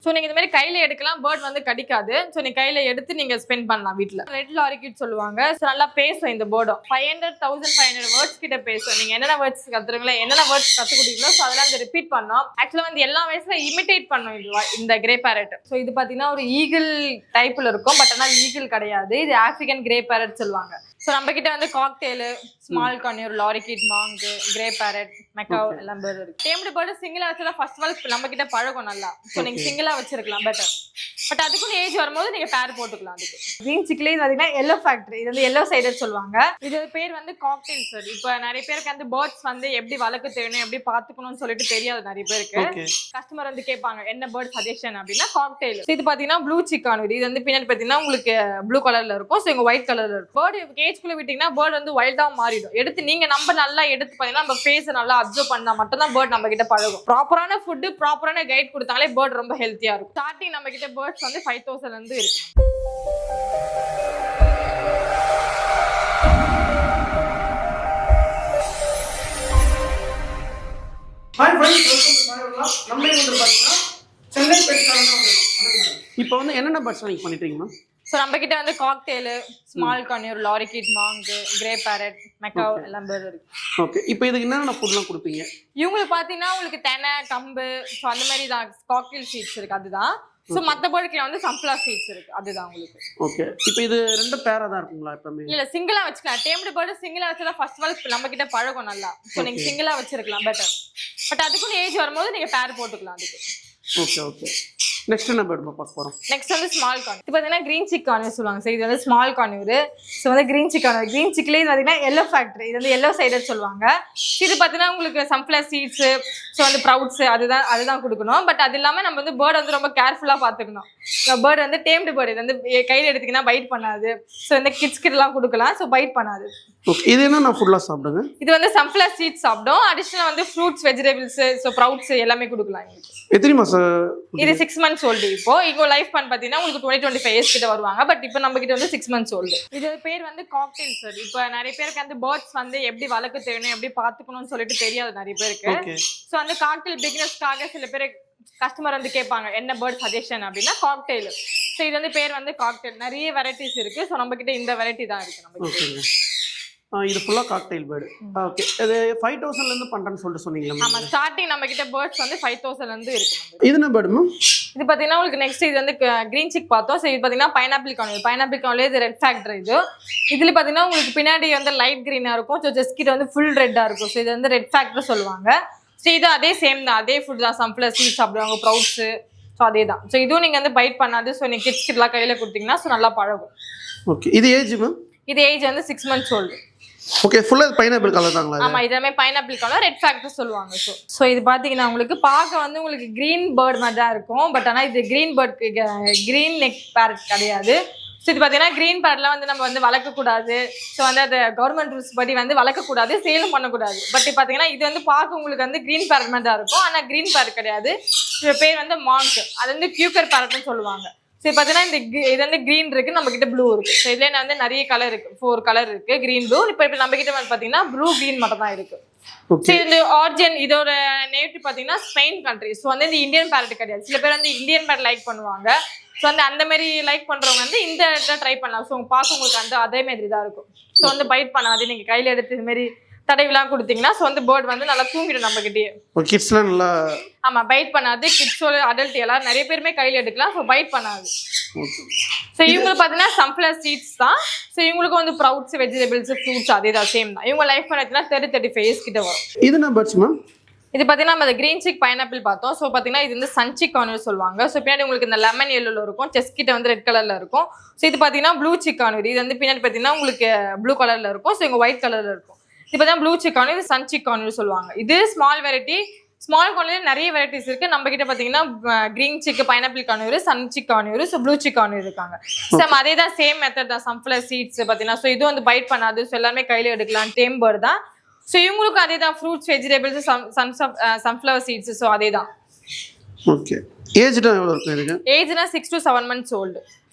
So நீங்கள் இந்த மாதிரி கையில் எடுக்கலாம், பேர்ட் வந்து கடிக்காது. ஸோ நீங்கள் கையில் எடுத்து நீங்கள் ஸ்பெண்ட் பண்ணலாம் வீட்டில். ரெட் லாரிக்கிட் சொல்லுவாங்க. ஸோ நல்லா பேசும் இந்த பேர்டும். 500,500 வேர்ட்ஸ் கிட்ட பேசும். நீங்கள் என்னென்ன வேர்ட்ஸ் கற்றுறீங்களோ, என்னென்ன வேர்ட்ஸ் கற்றுக்கிட்டீங்களோ, ஸோ அதெல்லாம் வந்து ரிப்பீட் பண்ணோம். ஆக்சுவலாக வந்து எல்லா வயசுல இமிட்டேட் பண்ணும் இந்த கிரே பேரட். ஸோ இது பார்த்தீங்கன்னா ஒரு ஈகிள் டைப்பில் இருக்கும். பட் ஆனால் ஈகிள் கிடையாது. இது ஆஃப்ரிக்கன் கிரே பேரட் சொல்லுவாங்க. ஸோ நம்ம கிட்ட வந்து காக்டெயிலு, ஸ்மால் கான்யூர், லாரிக்கிட், மாங்கு, கிரே பேரட், மெக்காவ் எல்லாம் பேர்டு இருக்கு. டேம்டு பேர்டு சிங்கிளா வச்சா ஃபர்ஸ்ட் ஆல் நம்ம கிட்ட பழகும் நல்லா. ஸோ நீங்க சிங்கிளா வச்சிருக்கலாம் பெட்டர். பட் அதுக்குள்ள ஏஜ் வரும்போது நீங்க பேர் போட்டுக்கலாம். அதுக்கு கிரீன் சிக்லேயே பார்த்தீங்கன்னா எல்லோ ஃபேக்டரி, இது வந்து எல்லோ சைடர் சொல்லுவாங்க. இது பேர் வந்து காக்டெயில் சார். இப்போ நிறைய பேருக்கு அந்த பேர்ட்ஸ் வந்து எப்படி வளர்க்க தெரியணும், எப்படி பார்த்துக்கணும்னு சொல்லிட்டு தெரியாது நிறைய பேருக்கு. கஸ்டமர் வந்து கேட்பாங்க என்ன பேர்ட் சஜஷன் அப்படின்னா காக்டெயில். இது பார்த்தீங்கன்னா ப்ளூ சிக்கான். இது வந்து பின்னாடி பார்த்தீங்கன்னா உங்களுக்கு ப்ளூ கலர்ல இருக்கும். ஸோ இங்க ஒயிட் கலர்ல இருக்கும். பேர்டு கேஜ்குள்ள விட்டீங்கன்னா பேர்டு வந்து வைல்டா மாறிடும். எடுத்து நீங்க நம்ம நல்லா எடுத்து பார்த்தீங்கன்னா நம்ம ஃபேஸை நல்லா அப்சர்வ் பண்ணா மட்டும் தான் பேர்ட் நம்ம கிட்ட பழகும். ப்ராப்பரான ஃபுட், ப்ராப்பரான கைட் கொடுத்தாலே பேர்ட் ரொம்ப ஹெல்த்தியா இருக்கும். ஸ்டார்டிங் நம்ம கிட்ட பேர்ட்ஸ் வந்து 5,000 இருந்து இருக்கு. இப்போ வந்து என்னென்ன பேர்ட்ஸ் நீங்க பண்ணிட்டு இருக்கீங்க? ஸோ நம்ம கிட்ட வந்து காக்டெயிலு, ஸ்மால் கான்யூர், லாரிக்கிட், மாங்கு, கிரே பேரட், மெக்காவ் எல்லாம் பேர்டு இருக்கு. ஓகே, இப்போ இதுக்கு என்னென்ன ஃபுட்லாம் கொடுப்பீங்க? இவங்களுக்கு பார்த்தீங்கன்னா உங்களுக்கு தெனை, கம்பு, ஸோ அந்த மாதிரி தான் காக்டெயில் சீட்ஸ் இருக்கு. அதுதான். ஸோ மற்ற பேர்டுக்குலாம் வந்து சன்ஃப்ளவர் சீட்ஸ் இருக்கு. அதுதான் உங்களுக்கு. ஓகே, இப்போ இது ரெண்டு பேரா தான் இருக்குங்களா எப்பவுமே? இல்ல சிங்கிளா வச்சுக்கலாம். டேம்டு பேர்டு சிங்கிளா வச்சா ஃபர்ஸ்ட் ஆல் நம்ம கிட்ட பழகும் நல்லா. ஸோ நீங்க சிங்கிளா வச்சிருக்கலாம் பெட்டர். பட் அதுக்குள்ள ஏஜ் வரும்போது நீங்க பேர் போட்டுக்கலாம் அதுக்கு. ஓகே ஓகே, நெக்ஸ்ட் என்ன பேர்ட் பார்க்க போறோம்? நெக்ஸ்ட் வந்து ஸ்மால் கார்ன். இது பார்த்தீங்கன்னா கிரீன் சிக் கார்னர் சொல்லுவாங்க. ஸோ இது வந்து ஸ்மால் கார்னர். ஸோ வந்து கிரீன் சிக் கார்னர். கிரீன் சிக்லேயே பார்த்தீங்கன்னா எல்லோ ஃபேக்டரி, இது வந்து எல்லோ சைடர் சொல்லுவாங்க. இது பார்த்தீங்கன்னா உங்களுக்கு சன்ஃப்ளவர் சீட்ஸு, ஸோ வந்து ப்ரௌட்ஸு அதுதான் கொடுக்கணும். பட் அது இல்லாமல் நம்ம வந்து பேர்டு வந்து ரொம்ப கேர்ஃபுல்லாக பார்த்துக்கணும். பேர்டு வந்து டேம்டு பேர்டு, இது வந்து கையில் எடுத்திங்கன்னா பைட் பண்ணாது. ஸோ இந்த கிட்ஸ் கிட்டலாம் கொடுக்கலாம். ஸோ பைட் பண்ணாது. ஓகே, இது என்ன நான் ஃபுல்லாக சாப்பிடுங்க? இது வந்து சன்ஃப்ளவர் சீட்ஸ் சாப்பிடும். அடிஷனல் வந்து ஃப்ரூட்ஸ், வெஜிடபிள்ஸ், ஸோ ப்ரௌட்ஸ் எல்லாமே கொடுக்கலாம். எத்தனை மாசம்? இது 6 months ஓல்டு. இப்போ இங்க லைஃப் பண்ண பார்த்தீங்கன்னா உங்களுக்கு 20-25 இயர்ஸ் கிட்ட வருவாங்க. பட் இப்போ நம்ம கிட்ட வந்து 6 months ஓல்டு. இது பேர் வந்து காக்டெயில் சார். இப்போ நிறைய பேருக்கு அந்த பேர்ட்ஸ் வந்து எப்படி வளர்க்க தெரியணும், எப்படி பார்த்துக்கணும்னு சொல்லிட்டு தெரியாது நிறைய பேருக்கு. ஸோ அந்த காக்டெயில் பிகினர்ஸ்க்காக சில பேர் கஸ்டமர் வந்து கேட்பாங்க என்ன பேர்ட் சஜஷன் அப்படின்னா காக்டெயில். ஸோ இது வந்து பேர் வந்து காக்டெயில். நிறைய வெரைட்டிஸ் இருக்கு. ஸோ நம்ம கிட்ட இந்த வெரைட்டி தான் இருக்கு நம்ம கிட்ட. இது ஃபுல்லா காக்டெயில் பேர்டு. ஓகே, இது 5,000 ல இருந்து பண்றேன்னு சொல்லிட்டு சொன்னீங்களா? ஆமா, ஸ்டார்டிங் நம்ம கிட்ட பேர்ட்ஸ் வந்து 5,000 ல இருந்து இருக்கு. இது என்ன பேர்டுமா? இது பாத்தீங்கன்னா உங்களுக்கு நெக்ஸ்ட் இது வந்து கிரீன் சிக் பார்த்தோம். ஸோ இது பாத்தீங்கன்னா பைனாப்பிள் கார்னர். பைனாப்பிள் கார்னர் இது ரெட் ஃபேக்டர். இதுல பாத்தீங்கன்னா உங்களுக்கு பின்னாடி வந்து லைட் கிரீனா இருக்கும். ஸோ ஜஸ்ட் கிட்ட வந்து ஃபுல் ரெட்டா இருக்கும். ஸோ இது வந்து ரெட் ஃபேக்டர் சொல்லுவாங்க. ஸோ இது அதே சேம் தான், அதே ஃபுட் தான். சன்ஃப்ளவர் சீட்ஸ் சாப்பிடுவாங்க, ப்ரௌட்ஸ், ஸோ அதே தான். ஸோ இதுவும் நீங்க வந்து பைட் பண்ணாது. ஸோ நீங்க கிட்ஸ் கிட்டலாம் கையில கொடுத்தீங்கன்னா ஸோ நல்லா பழகும். ஓகே, இது ஏஜ் மேம்? இது ஏஜ் வந்து 6 months ஓல்டு. ஓகே, ஃபுல்லா பைனாப்பிள் கலர் தாங்களா? ஆமா, இதமே பைனாப்பிள் கலர், ரெட் ஃபேக்டர் சொல்லுவாங்க. ஸோ இது பாத்தீங்கன்னா உங்களுக்கு பார்க்க வந்து உங்களுக்கு கிரீன் பேர்ட் மாதிரி தான் இருக்கும். பட் ஆனால் இது green bird, green neck parrot கிடையாது. ஸோ இது பார்த்தீங்கன்னா கிரீன் பேர்ட்லாம் வந்து நம்ம வந்து வளர்க்கக்கூடாது. ஸோ வந்து அது கவர்மெண்ட் ரூல்ஸ் படி வந்து வளர்க்கக்கூடாது, சேலும் பண்ணக்கூடாது. பட் பார்த்தீங்கன்னா இது வந்து பார்க்க உங்களுக்கு வந்து கிரீன் பேரட் மாதிரி தான் இருக்கும். ஆனால் கிரீன் பேரட் கிடையாது. இது பேர் வந்து மாங்க். அது வந்து கியூக்கர் பேரட்னு சொல்லுவாங்க. ஸோ பார்த்தீங்கன்னா இது வந்து கிரீன் இருக்கு, நம்ம கிட்ட ப்ளூ இருக்கு. ஸோ இதுல வந்து நிறைய கலர் இருக்கு, 4 கலர் இருக்கு, கிரீன் ப்ளூ. இப்போ நம்ம கிட்ட வந்து பார்த்தீங்கன்னா ப்ளூ கிரீன் மட்டும் தான் இருக்கு. ஸோ இது ஆரிஜின், இதோட நேட்டிவ் பார்த்தீங்கன்னா ஸ்பெயின் கண்ட்ரி. ஸோ வந்து இந்த இந்தியன் பேரட் கிடையாது. சில பேர் வந்து இந்தியன் பேரட் லைக் பண்ணுவாங்க. ஸோ வந்து அந்த மாதிரி லைக் பண்றவங்க வந்து இந்த இடத்துல ட்ரை பண்ணலாம். ஸோ பார்க்க உங்களுக்கு வந்து அதே மாதிரி தான் இருக்கும். ஸோ வந்து பைட் பண்ணாது. நீங்க கையில எடுத்து இது மாதிரி தடவிலாம் கொடுத்தீங்கன்னா ஸோ வந்து பேர்ட் வந்து நல்லா தூங்கிடும் நம்ம கிட்டேயே. கிட்ஸ்லாம் நல்லா ஆமா பைட் பண்ணாது. கிட்ஸோட அடல்ட் எல்லாரும் நிறைய பேருமே கையில எடுக்கலாம். ஸோ பைட் பண்ணாது. ஸோ இவங்களுக்கு பார்த்தீங்கன்னா சன்ஃப்ளவர் சீட்ஸ் தான். ஸோ இவங்களுக்கு வந்து ப்ரௌட்ஸ், வெஜிடபிள்ஸ், ஃப்ரூட்ஸ் அதே தான், சேம் தான். இவங்க லைஃப் பண்ணா 30-35 இயர்ஸ் கிட்ட வரும். இது என்ன பேர்ட்ஸ் மேம்? இது பார்த்தீங்கன்னா நம்ம கிரீன் சிக் பைனாப்பிள் பார்த்தோம். ஸோ பார்த்தீங்கன்னா இது வந்து சன்சிக் கார்னர் சொல்லுவாங்க. ஸோ பின்னாடி உங்களுக்கு இந்த லெமன் எல்லோல இருக்கும், செஸ்ட் கிட்ட வந்து ரெட் கலர்ல இருக்கும். ஸோ இது பார்த்தீங்கன்னா ப்ளூ சிக் கார்னர். இது வந்து பின்னாடி பார்த்தீங்கன்னா உங்களுக்கு ப்ளூ கலர்ல இருக்கும். ஸோ இங்க ஒயிட் கலர்ல இருக்கும். இது பார்த்தீங்கன்னா ப்ளூ சிக் கார்னர், இது சன்சிக் கார்னர் சொல்லுவாங்க. இது ஸ்மால் வெரைட்டி. ஸ்மால் கார்னர்ல நிறைய வெரைட்டிஸ் இருக்கு. நம்ம கிட்ட பார்த்தீங்கன்னா green cheek, pineapple conure, sun cheek conure, so blue cheek conure இருக்காங்க. சேம் அதே தான், சேம் மெத்தட் தான். சன்ஃப்ளவர் சீட்ஸ் பார்த்தீங்கன்னா ஸோ இது வந்து பைட் பண்ணாது. ஸோ எல்லாமே கையில எடுக்கலாம், டேம் பேர்ட் தான். ஸோ இவங்களுக்கு அதே தான், fruits, vegetables, sunflower seeds, so அதே தான். ஓகே, ஏஜ்னா எவ்வளோ இருக்கு இதுக்கு? ஏஜ்னா 6 to 7 months old.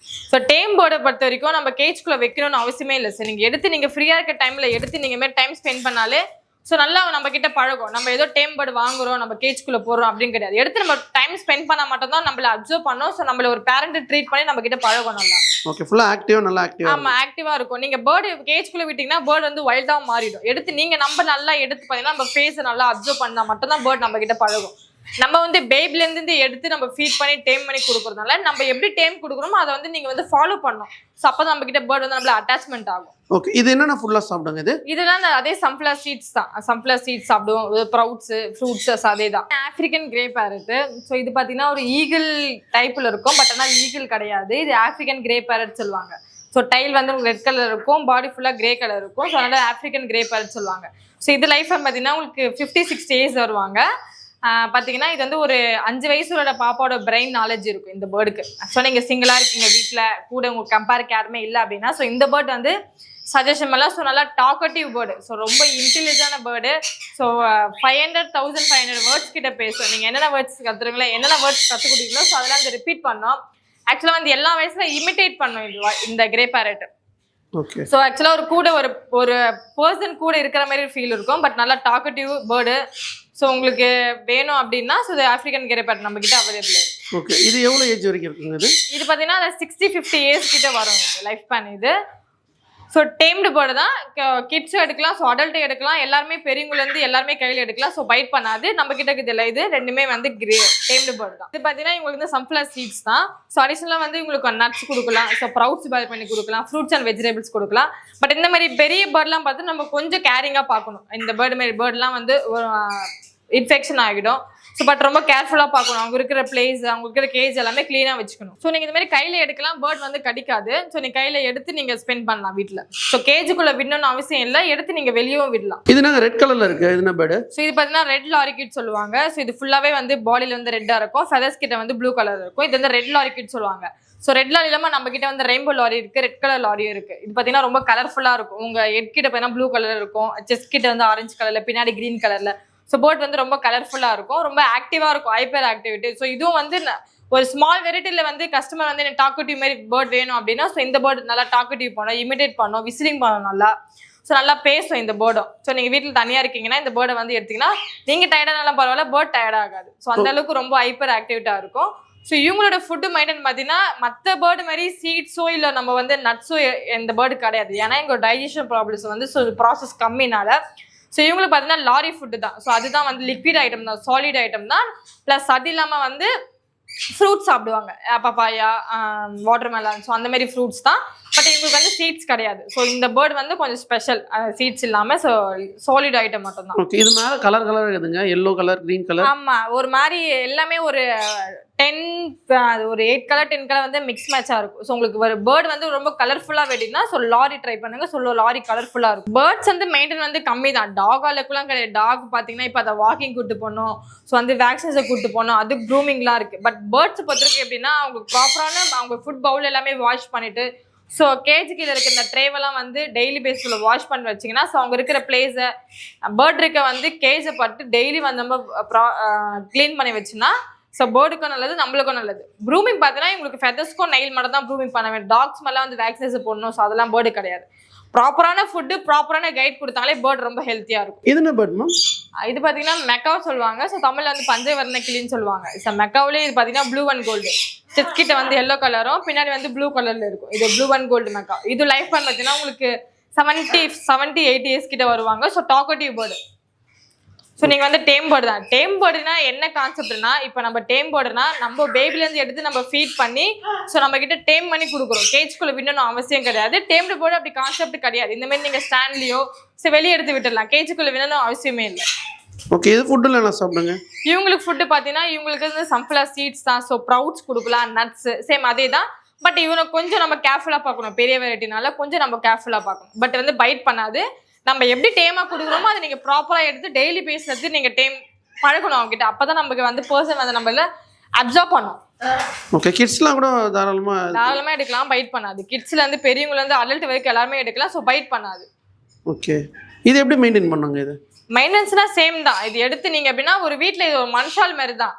So tame பேர்டை பொறுத்த வரைக்கும் நம்ம கேஜ்குள்ளே வைக்கணும்னு அவசியமே இல்லை சார். நீங்கள் எடுத்து நீங்கள் ஃப்ரீயாக இருக்க டைமில் எடுத்து நீங்கள் மாதிரி டைம் ஸ்பெண்ட் பண்ணாலே ஸோ நல்லா நம்ம கிட்ட பழகும். நம்ம ஏதோ டேம் பேர்டு வாங்குறோம், நம்ம கேஜ்குள்ள போடுறோம் அப்படின்னு கிடையாது. எடுத்து நம்ம டைம் ஸ்பெண்ட் பண்ணா மட்டும் தான் நம்மள அப்சர்வ் பண்ணோம். ஸோ நம்மள ஒரு பேரண்ட் ட்ரீட் பண்ணி நம்ம கிட்ட பழகும் நல்லா. ஓகே, ஃபுல்லா ஆக்டிவா, நல்லா ஆக்டிவா. ஆமா, ஆக்டிவா இருக்கும். நீங்க பேர்டு கேஜ்குள்ள விட்டீங்கன்னா பேர்டு வந்து வைல்டா மாறிடும். எடுத்து நீங்க நம்ம நல்லா எடுத்து பார்த்தீங்கன்னா நம்ம ஃபேஸை நல்லா அப்சர்வ் பண்ணா மட்டும் தான் பேர்டு நம்ம கிட்ட பழகும். நம்ம வந்து பேபில இருந்து எடுத்து நம்ம ஃபீட் பண்ணி டேம் பண்ணி கொடுக்கறதுனால நம்ம எப்படி டேம் கொடுக்குறோமோ அதை வந்து நீங்க வந்து ஃபாலோ பண்ணணும். ஸோ அப்போ நம்ம கிட்ட பேர்டு வந்து நம்மள அட்டாச்மெண்ட் ஆகும். ஓகே, இது என்னென்ன ஃபுல்லா சாப்பிடுங்க? இதெல்லாம் அதே சன்ஃப்ளவர் சீட்ஸ் தான். சன்ஃப்ளவர் சீட்ஸ் சாப்பிடுவோம், ப்ரௌட்ஸ், ஃப்ரூட்ஸ் அதே தான். African grey farad. ஸோ இது பார்த்தீங்கன்னா ஒரு ஈகிள் டைப்ல இருக்கும். பட் ஆனால் ஈகிள் கிடையாது, இது ஆப்பிரிக்கன் கிரே பேரட் சொல்லுவாங்க. ஸோ டைல் வந்து உங்களுக்கு ரெட் கலர் இருக்கும், பாடி ஃபுல்லாக கிரே கலர் இருக்கும். ஸோ அதனால ஆப்பிரிக்கன் கிரே பேரட் சொல்லுவாங்க. ஸோ இது லைஃப் பார்த்தீங்கன்னா உங்களுக்கு 50-60 இயர்ஸ் வருவாங்க. பார்த்தீங்கன்னா இது வந்து ஒரு 5 வயசுல பாப்பாவோட பிரெயின் நாலேஜ் இருக்கும் இந்த பேர்டுக்கு. ஆக்சுவலாக நீங்கள் சிங்கிளாக இருக்கீங்க வீட்டில், கூட உங்களுக்கு கம்பேருக்கு யாருமே இல்லை அப்படின்னா ஸோ இந்த பேர்டு வந்து சஜஷன் எல்லாம் ஸோ நல்லா டாக்கட்டிவ் பேர்டு. ஸோ ரொம்ப இன்டெலிஜென்டான பேர்டு. ஸோ 500,500 வேர்ட்ஸ் கிட்ட பேசும். நீங்கள் என்னென்ன வேர்ட்ஸ் கற்றுறீங்களோ, என்னென்ன வேர்ட்ஸ் கற்றுக் கொடுத்தீங்களோ ஸோ அதெல்லாம் வந்து ரிப்பீட் பண்ணோம். ஆக்சுவலாக வந்து எல்லா வயசுல இமிட்டேட் பண்ணும் இந்த கிரே பேரட். ஓகே, ஸோ ஆக்சுவலாக ஒரு பர்சன் கூட இருக்கிற மாதிரி ஃபீல் இருக்கும். பட் நல்லா டாக்கட்டிவ் பேர்டு. ஸோ உங்களுக்கு வேணும் அப்படின்னா ஸோ ஆப்பிரிக்கன் கிரே பேரட் நம்ம கிட்ட அவைலபிள் இருக்கு. ஓகே, இது எவ்வளோ ஏஜ் வரைக்கும் இருக்குங்க? இது பார்த்தீங்கன்னா 60-50 இயர்ஸ் கிட்ட வரும் லைஃப் ஸ்பேன் இது. ஸோ டேம்டு பேர்டு தான். கிட்ஸும் எடுக்கலாம், ஸோ அடல்ட்டும் எடுக்கலாம், எல்லாருமே பெரியவங்கலேருந்து எல்லாருமே கையில் எடுக்கலாம். ஸோ பைட் பண்ணாது. நம்ம கிட்ட இதில் இது ரெண்டுமே வந்து டேம்டு பேர்டு தான். இது பார்த்தீங்கன்னா உங்களுக்கு வந்து சன்ஃப்ளவர் சீட்ஸ் தான். ஸோ அடிஷனலாக வந்து உங்களுக்கு நட்ஸ் கொடுக்கலாம், ஸோ ப்ரௌட்ஸ் பாயில் பண்ணி கொடுக்கலாம், ஃப்ரூட்ஸ் அண்ட் வெஜிடபிள்ஸ் கொடுக்கலாம். பட் இந்த மாதிரி பெரிய பேர்ட்லாம் பார்த்து நம்ம கொஞ்சம் கேரிங்காக பார்க்கணும். இந்த பேர்ட்லாம் வந்து இன்ஃபெக்ஷன் ஆகிடும். ஸோ பட் ரொம்ப கேர்ஃபுல்லாக பார்க்கணும். அவங்க இருக்கிற பிளேஸ், அவங்க இருக்கிற கேஜ் எல்லாமே க்ளீனாக வச்சுக்கணும். ஸோ நீங்கள் இந்த மாதிரி கையில் எடுக்கலாம், பேர்ட் வந்து கடிக்காது. ஸோ நீங்கள் கையில் எடுத்து நீங்கள் ஸ்பெண்ட் பண்ணலாம் வீட்டில். ஸோ கேஜுக்குள்ளே விடணும்னு அவசியம் இல்லை, எடுத்து நீங்கள் வெளியவும் விடலாம். இது நாங்கள் ரெட் கலரில் இருக்குது, இது என்ன பேர்டு? ஸோ இது பார்த்தீங்கன்னா ரெட் லாரிக்கிட் சொல்லுவாங்க. ஸோ இது ஃபுல்லாகவே வந்து பாடியில் வந்து ரெட்டாக இருக்கும், ஃபெதர்ஸ் கிட்ட வந்து ப்ளூ கலர் இருக்கும். இது வந்து ரெட் லாரிக்கிட் சொல்லுவாங்க. ஸோ ரெட் லாரி இல்லாமல் நம்ம கிட்ட வந்து ரெயின்போ லாரி இருக்குது, ரெட் கலர் லாரியும் இருக்குது. இது பார்த்தீங்கன்னா ரொம்ப கலர்ஃபுல்லாக இருக்கும். உங்கள் ஹெட் கிட்ட பார்த்தீங்கன்னா ப்ளூ கலர் இருக்கும், செஸ்ட் கிட்ட வந்து ஆரஞ்சு கலரில், பின்னாடி க்ரீன் கலரில். ஸோ பேர்ட் வந்து ரொம்ப கலர்ஃபுல்லாக இருக்கும், ரொம்ப ஆக்டிவாக இருக்கும், ஹைப்பர் ஆக்டிவிட்டி. ஸோ இதுவும் வந்து ஒரு ஸ்மால் வெரைட்டியில் வந்து கஸ்டமர் வந்து எனக்கு டாக்கட்டிவ் மாதிரி பேர்ட் வேணும் அப்படின்னா ஸோ இந்த பேர்ட் நல்லா டாக்கட்டிவ் பண்ணோம், இமிடேட் பண்ணோம், விசிலிங் பண்ணோம் நல்லா. ஸோ நல்லா பேசும் இந்த பேர்டும். ஸோ நீங்கள் வீட்டில் தனியாக இருக்கீங்கன்னா இந்த பேர்டை வந்து எடுத்திங்கன்னா நீங்கள் டயர்டானாலும் பரவாயில்ல, பேர்ட் டயர்ட் ஆகாது. ஸோ அந்த அளவுக்கு ரொம்ப ஹைப்பர் ஆக்டிவிட்டாக இருக்கும். ஸோ இவங்களோட ஃபுட்டு மெயின்டைன் பார்த்தீங்கன்னா மற்ற பேர்டு மாதிரி சீட்ஸோ இல்லை நம்ம வந்து நட்ஸோ இந்த பேர்டு கிடையாது. ஏன்னா எங்கள் டைஜஷன் ப்ராப்ளம்ஸ் வந்து ஸோ ப்ராசஸ் கம்மினால ஸோ இவங்களுக்கு பார்த்தீங்கன்னா லாரி ஃபுட்டு தான். ஸோ அதுதான் வந்து லிக்விட் ஐட்டம் தான், சாலிட் ஐட்டம் தான். ப்ளஸ் அது இல்லாமல் வந்து ஃப்ரூட்ஸ் சாப்பிடுவாங்க, பப்பாயா, வாட்டர்மெலன். ஸோ அந்த மாதிரி ஃப்ரூட்ஸ் தான். பட் இவங்களுக்கு வந்து சீட்ஸ் கிடையாது. ஸோ இந்த பேர்டு வந்து கொஞ்சம் ஸ்பெஷல், சீட்ஸ் இல்லாமல் ஸோ சாலிட் ஐட்டம் மட்டும் தான். ஓகே, இது மேலே கலர் இருக்குதுங்க, எல்லோ கலர், க்ரீன் கலர். ஆமாம், ஒரு மாதிரி எல்லாமே ஒரு 8 கலர் 10 கலர் வந்து மிக்ஸ் மேட்சாக இருக்கும். ஸோ உங்களுக்கு ஒரு பேர்டு வந்து ரொம்ப கலர்ஃபுல்லாக வேண்டினா ஸோ லாரி ட்ரை பண்ணுங்க. ஸோ லாரி கலர்ஃபுல்லாக இருக்கும். பேர்ட்ஸ் வந்து மெயின்டைன் வந்து கம்மி தான். டாக் அளவுக்குலாம் கிடையாது. டாக் பார்த்தீங்கன்னா இப்போ அதை வாக்கிங் கூட்டு போகணும், ஸோ வந்து வேக்சின்ஸை கூட்டு போகணும், அது க்ரூமிங்லாம் இருக்குது. பட் பேர்ட்ஸ் பொறுத்தவரைக்கும் எப்படின்னா அவங்களுக்கு ப்ராப்பரான அவங்க ஃபுட் பவுல் எல்லாமே வாஷ் பண்ணிவிட்டு ஸோ கேஜுக்கு இதில் இருக்கிற இந்த ட்ரேவெல்லாம் வந்து டெய்லி பேஸில் வாஷ் பண்ணி வச்சிங்கன்னா ஸோ அவங்க இருக்கிற பிளேஸை பேர்ட் இருக்க வந்து கேஜை பட்டு டெய்லி வந்து நம்ம க்ளீன் பண்ணி வச்சுன்னா ஸோ பேர்டுக்கும் நல்லது, நம்மளுக்கும் நல்லது. ப்ரூமிங் பார்த்தீங்கன்னா உங்களுக்கு ஃபெதர்ஸ்க்கும் நெயில் மட்டும் தான் ப்ரூமிங் பண்ண வேண்டும். டாக்ஸ் மேலே வந்து வேக்சினேஷன் போடணும், ஸோ அதெல்லாம் பேர்டு கிடையாது. ப்ராப்பரான ஃபுட்டு, ப்ராப்பரான கைட் கொடுத்தாலே பேர்ட் ரொம்ப ஹெல்த்தியாக இருக்கும். இது என்ன பேர்ட் மேம்? இது பார்த்தீங்கன்னா மெக்காவ் சொல்லுவாங்க. ஸோ தமிழில் வந்து பஞ்சவர்ண கிளின்னு சொல்லுவாங்க. ஸோ மெக்காவிலே இது பார்த்தீங்கன்னா ப்ளூ அண்ட் கோல்டு. செஸ்ட் கிட்ட வந்து எல்லோ கலரும் பின்னாடி வந்து ப்ளூ கலரில் இருக்கும். இது ப்ளூ அண்ட் கோல்டு மெக்காவ். இது லைஃப் பண்ண பார்த்தீங்கன்னா உங்களுக்கு 70-80 இயர்ஸ் கிட்ட வருவாங்க. So talkative bird. ஸோ நீங்கள் வந்து டேம் பேர்டு தான். டேம் பேர்டுனா என்ன கான்செப்ட்னா, இப்போ நம்ம டேம் பேர்டுனா நம்ம பேபிலேருந்து எடுத்து நம்ம ஃபீட் பண்ணி ஸோ நம்ம கிட்ட டேம் பண்ணி கொடுக்குறோம். கேஜ்குள்ளே விடணும் அவசியம் கிடையாது. டேம்டு பேர்டு அப்படி கான்செப்ட் கிடையாது. இந்தமாதிரி நீங்கள் ஸ்டாண்ட்லேயோ ஸோ வெளியே எடுத்து விட்டுடலாம். கேஜுக்குள்ளே விடணும் அவசியமே இல்லை. ஓகே, இது ஃபுட்டில் என்ன சாப்பிடுங்க? இவங்களுக்கு ஃபுட்டு பார்த்தீங்கன்னா இவங்களுக்கு வந்து சன்ஃப்ளவர் சீட்ஸ் தான். ஸோ ப்ரௌட்ஸ் கொடுக்கலாம், நட்ஸ் சேம் அதே தான். பட் இவனை கொஞ்சம் நம்ம கேர்ஃபுல்லாக பார்க்கணும். பெரிய வெரைட்டினால கொஞ்சம் நம்ம கேர்ஃபுல்லாக பார்க்கணும். பட் வந்து பைட் பண்ணாது. நம்ம எப்படி டேமாக கொடுக்குறோமோ அதை நீங்கள் ப்ராப்பராக எடுத்து டெய்லி பேசுறது நீங்கள் டேம் பழகணும் அவங்ககிட்ட. அப்போ தான் நமக்கு வந்து பர்சன் வந்து நம்மள அப்சர்வ் பண்ணும். ஓகே, கிட்ஸ்லாம் கூட தாராளமாக எடுக்கலாம், பைட் பண்ணாது. கிட்ஸ்லேருந்து பெரியவங்கலேருந்து அடல்ட் வரைக்கும் எல்லாருமே எடுக்கலாம். ஸோ பைட் பண்ணாது. ஓகே, இது எப்படி மெயின்டைன் பண்ணுங்க? இது மெயின்டெனன்ஸ்னா சேம் தான். இது எடுத்து நீங்கள் எப்படின்னா ஒரு வீட்டில் இது ஒரு மனுஷால் மாதிரி தான்.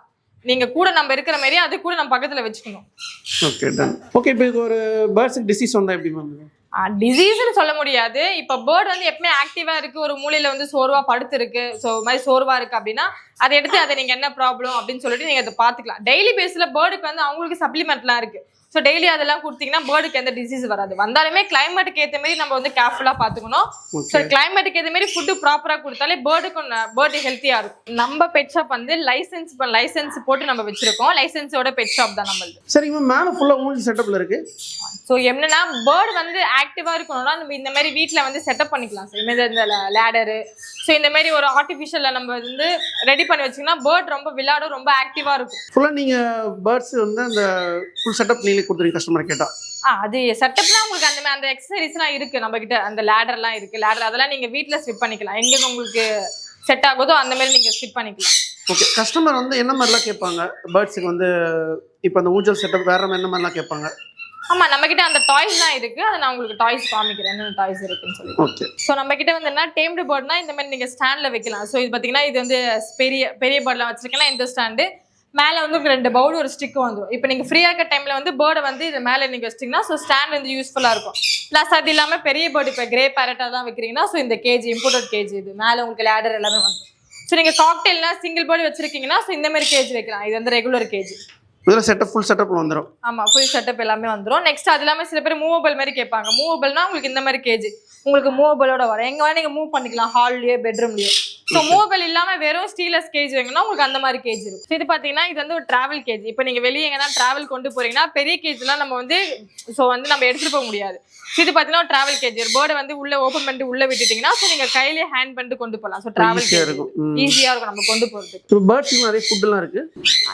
நீங்கள் கூட நம்ம இருக்கிற மாதிரி அது கூட நம்ம பக்கத்தில் வச்சுக்கணும். Okay, ton. ஓகே, இப்போ இது ஒரு பேர்ட்ஸுக்கு டிசீஸ் வந்தால் எப்படி பண்ணுங்க? டிசீஸ்னு சொல்ல முடியாது. இப்போ பேர்ட் வந்து எப்பவுமே ஆக்டிவா இருக்கு, ஒரு மூலையில வந்து சோர்வா படுத்து இருக்கு, ஸோ மாதிரி சோர்வா இருக்கு அப்படின்னா அதை எடுத்து அதை நீங்க என்ன ப்ராப்ளம் அப்படின்னு சொல்லிட்டு நீங்க அதை பார்த்துக்கலாம். டெய்லி பேஸ்ல பேர்டுக்கு வந்து அவங்களுக்கு சப்ளிமெண்ட்லாம் இருக்கு. ஸோ டெய்லி அதெல்லாம் கொடுத்தீங்கன்னா பேர்டுக்கு எந்த டிசீஸ் வராது. வந்தாலுமே கிளைமேட்டுக்கு ஏற்ற மாதிரி நம்ம வந்து கேர்ஃபுல்லாக பார்த்துக்கணும். ஸோ கிளைமேட்டுக்கு ஏற்ற மாதிரி ஃபுட்டு ப்ராப்பராக கொடுத்தாலே பேர்டு ஹெல்த்தியாக இருக்கும். நம்ம பெட் ஷாப் வந்து லைசன்ஸ் போட்டு நம்ம வச்சிருக்கோம். லைசன்ஸோட பெட் ஷாப் தான் நம்மளுது. சரிங்க மேம், மேலே ஃபுல்லாக ஊஞ்சல் செட்டப்பில் இருக்கு. ஸோ என்னன்னா பேர்டு வந்து ஆக்டிவாக இருக்கணும்னா நம்ம இந்த மாதிரி வீட்டில் வந்து செட்டப் பண்ணிக்கலாம் சார். இந்த லேடரு, ஸோ இந்த மாதிரி ஒரு ஆர்டிஃபிஷியலில் நம்ம வந்து ரெடி பண்ணி வச்சிங்கன்னா பேர்ட் ரொம்ப விளையாடும், ரொம்ப ஆக்டிவாக இருக்கும். ஃபுல்லாக நீங்கள் பேர்ட்ஸ் வந்து அந்த ஃபுல் செட்டப் நீங்களே கொடுத்துருங்க கஸ்டமர் கேட்டால். அது செட்டப்லாம் உங்களுக்கு அந்த எக்ஸசரிஸ்லாம் இருக்குது நம்மக்கிட்ட. அந்த லேடர்லாம் இருக்குது. லேடர் அதெல்லாம் நீங்கள் வீட்டில் ஸ்விப் பண்ணிக்கலாம். எங்கே உங்களுக்கு செட் ஆகுதோ அந்த மாதிரி நீங்கள் ஸ்விப் பண்ணிக்கலாம். ஓகே, கஸ்டமர் வந்து என்ன மாதிரிலாம் கேட்பாங்க பேர்ட்ஸுக்கு வந்து? இப்போ அந்த ஊஞ்சல் செட்டப் வேறு என்ன மாதிரிலாம் கேட்பாங்க? ஆமாம், நம்மக்கிட்ட அந்த டாய்ஸ்லாம் இருக்குது. அதை நான் உங்களுக்கு டாய்ஸ் காமிக்கிறேன் என்னென்ன டாய்ஸ் இருக்குன்னு சொல்லி. ஓகே. ஸோ நம்மக்கிட்ட வந்து என்ன டேம்டு பேர்ட்னா இந்த மாதிரி நீங்கள் ஸ்டாண்டில் வைக்கலாம். ஸோ இது பார்த்தீங்கன்னா இது வந்து பெரிய பேர்ட்லாம் வச்சுருக்கேன்னா இந்த ஸ்டாண்டு மேலே வந்து 2 பவுல் ஒரு ஸ்டிக் வந்துடும். இப்போ நீங்கள் ஃப்ரீயாக இருக்க டைமில் வந்து பேர்டை வந்து இது மேலே நீங்கள் வச்சிட்டிங்கன்னா ஸோ ஸ்டாண்ட் வந்து யூஸ்ஃபுல்லாக இருக்கும். ப்ளஸ் அது இல்லாமல் பெரிய பேர்டு இப்போ கிரே பேரட்டாக தான் வைக்கிறீங்கன்னா ஸோ இந்த கேஜி இம்போர்ட்டட் கேஜி இது மேலே உங்களுக்கு லேடர் எல்லாமே வந்துடும். ஸோ நீங்கள் காக்டெயில்னா சிங்கிள் பேர்டு வச்சிருக்கீங்கன்னா ஸோ இந்த மாதிரி கேஜி வைக்கலாம். இது வந்து ரெகுலர் கேஜி. இதில் செட்டப் ஃபுல் செட்டப்பில் வந்துடும். ஆமாம், ஃபுல் செட்டப் எல்லாமே வந்துடும். நெக்ஸ்ட் அது இல்லாமல் சில பேர் மூவபிள் மாதிரி கேட்பாங்க. மூவபிள்னா உங்களுக்கு இந்த மாதிரி கேஜி உங்களுக்கு மூவபிளோட வரும். எங்கே வேணால் நீங்கள் மூவ் பண்ணிக்கலாம், ஹால்லையோ பெட்ரூம்லையோ. ஸோ மூவபிள் இல்லாமல் வெறும் ஸ்டீலஸ் கேஜ் வைங்கன்னா உங்களுக்கு அந்த மாதிரி கேஜ் இருக்கும். இது பார்த்தீங்கன்னா இது வந்து ஒரு ட்ராவல் கேஜ். இப்போ நீங்கள் வெளியே எங்கன்னா ட்ராவல் கொண்டு போறீங்கன்னா பெரிய கேஜ்லாம் நம்ம வந்து நம்ம எடுத்துகிட்டு போக முடியாது. இது பார்த்தீங்கன்னா ஒரு ட்ராவல் கேஜ். ஒரு பேர்டை வந்து உள்ளே ஓப்பன் பண்ணிட்டு உள்ளே விட்டுட்டிங்கன்னா ஸோ நீங்கள் கையிலே ஹேண்ட் பண்ணிட்டு கொண்டு போகலாம். ஸோ ட்ராவல் ஈஸியாக இருக்கும் நம்ம கொண்டு போகிறதுக்கு. இப்போ பேர்ட்ஸுக்கு நிறைய ஃபுட்டெல்லாம் இருக்குது.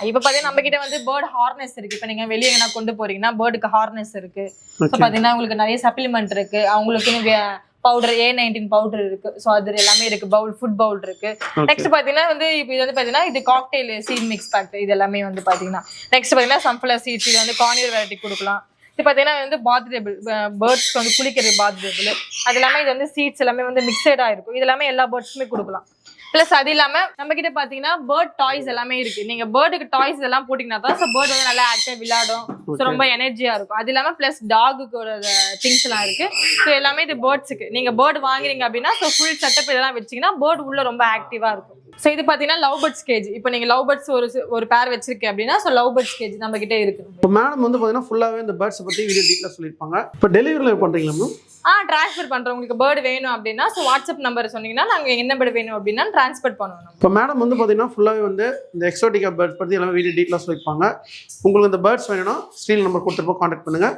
இப்போ பார்த்தீங்கன்னா நம்மக்கிட்ட வந்து பேர்ட் ஹார்னஸ் இருக்குது. இப்போ நீங்கள் வெளியே எங்கன்னா கொண்டு போகிறீங்கன்னா பேர்டுக்கு ஹார்னஸ் இருக்குது. ஸோ பார்த்தீங்கன்னா உங்களுக்கு நிறைய சப்ளிமெண்ட் இருக்குது. அவங்களுக்குன்னு பவுடர் A19 பவுடர் இருக்கு. ஸோ அது எல்லாமே இருக்கு. ஃபுட் பவுல் இருக்கு. நெக்ஸ்ட் பாத்தீங்கன்னா வந்து இப்போ இது வந்து பாத்தீங்கன்னா இது காக்டெயில் சீட் மிக்ஸ் பேக். இது எல்லாமே வந்து பாத்தீங்கன்னா நெக்ஸ்ட் பாத்தீங்கன்னா சன்ஃப்ளவர் சீட்ஸ். இது வந்து கார்னியர் வெரைட்டி கொடுக்கலாம். இது பாத்தீங்கன்னா வந்து பாத்ரேபிள் பேர்ட்ஸ்க்கு வந்து குளிக்கிறது பாத்ரேபிள். அது எல்லாமே இது வந்து சீட்ஸ் எல்லாமே வந்து மிக்சடா இருக்கும். இது எல்லாமே எல்லா பேர்ட்ஸ்க்குமே கொடுக்கலாம். பிளஸ் அது இல்லாம நம்ம கிட்ட பாத்தீங்கன்னா பேர்ட் டாய்ஸ் எல்லாமே இருக்கு. நீங்க பேர்டுக்கு டாய்ஸ் எல்லாம் போட்டீங்கன்னா தான் பேர்ட் வந்து நல்லா ஆக்டிவா விளையாடும். ஸோ ரொம்ப எனர்ஜியா இருக்கும். அது இல்லாம பிளஸ் டாகுக்கு திங்ஸ் எல்லாம் இருக்கு. ஸோ எல்லாமே இது பேர்ட்ஸுக்கு. நீங்க பேர்டு வாங்குறீங்க அப்படின்னா ஸோ ஃபுல் செட்டப் இதெல்லாம் வச்சீங்கன்னா பேர்டு உள்ள ரொம்ப ஆக்டிவா இருக்கும். ஸோ இது பாத்தீங்கன்னா லவ் பேர்ட்ஸ் கேஜ். இப்போ நீங்க லவ் பேர்ட்ஸ் ஒரு பேர் வச்சிருக்கேன் அப்படின்னா ஸோ லவ் பேர்ட்ஸ் கேஜ் நம்ம கிட்ட இருக்கு. இப்போ மேடம் வந்து பாத்தீங்கன்னா ஃபுல்லாவே இந்த பேர்ட்ஸ் பத்தி வீடியோ டீட்டெயிலாக சொல்லியிருப்பாங்க. இப்போ டெலிவரியில் பண்றீங்களா மேம்? ட்ரான்ஸ்ஃபர் பண்றோம். உங்களுக்கு பேர்டு வேணும் அப்படின்னா ஸோ வாட்ஸ்அப் நம்பர் சொன்னீங்கன்னா நாங்கள் என்ன பேர்டு வேணும் அப்படின்னா ட்ரான்ஸ்ஃபர் பண்ணுவோம். இப்போ மேடம் வந்து பார்த்தீங்கன்னா ஃபுல்லாகவே வந்து இந்த எக்ஸோட்டிக்கா பேர்ட்ஸ் பற்றி எல்லாமே வீடியோ டீட்டெயிலாக சொல்லியிருப்பாங்க. உங்களுக்கு இந்த பேர்ட்ஸ் வேணும்னா ஸ்க்ரீன் நம்பர் கொடுத்துருப்போம், கான்டாக்ட் பண்ணுங்கள்.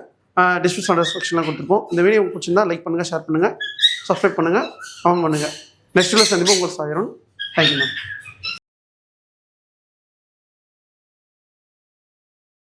டிஸ்கிரிப்ஷன்லாம் கொடுத்துருப்போம். இந்த வீடியோ உங்களுக்கு பிடிச்சிருந்தா லைக் பண்ணுங்கள், ஷேர் பண்ணுங்கள், சப்ஸ்கிரைப் பண்ணுங்கள், கமெண்ட் பண்ணுங்கள். நெக்ஸ்ட் வீடியோ சந்திப்போம். உங்களுக்கு சாயிரும். Thank you ma'am.